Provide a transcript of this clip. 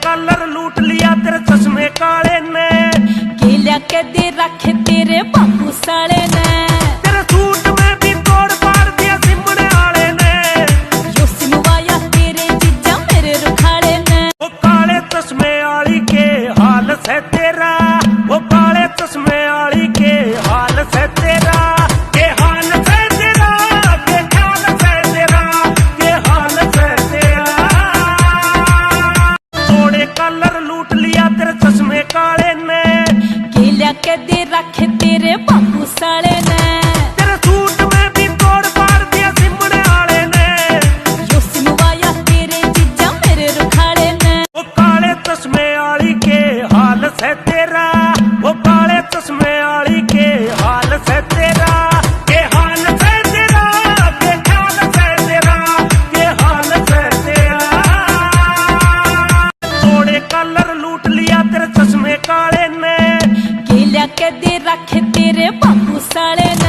Colour लूट लिया तेरे चश्मे काले ने, केलिया के दे रखे तेरे बाबू साले ने, तेरे सूट में भी तोड़ पाड़ दिया सिमने वाले ने, यो सिमवाया तेरे जीजा मेरे रुखाड़े ने। वो काले चश्मे वाली के हाल से तेरा, वो काले चश्मे वाली के हाल से तेरा, के हाल से तेरा, के ख्याल से तेरा, के हाल से तेरा। थोड़े कलर लूट लिया तेरे चश्मे काले ने, केलिया के दे रखे तेरे बाबू साले ने, तेरे सूट में भी तोड़ पाड़ दिया सिमने वाले ने, यो सिमवाया तेरे जीजा मेरे रुखाड़े ने। वो काले चश्मे वाली के हाल से तेरा, वो काले चश्मे वाली के हाल से तेरा, के हाल से तेरा, के ख्याल से तेरा, के हाल से तेरा। थोड़े कलर लूट लिया तेरे चश्मे काले ने, केलिया के दे रखे तेरे बाबू साले ने,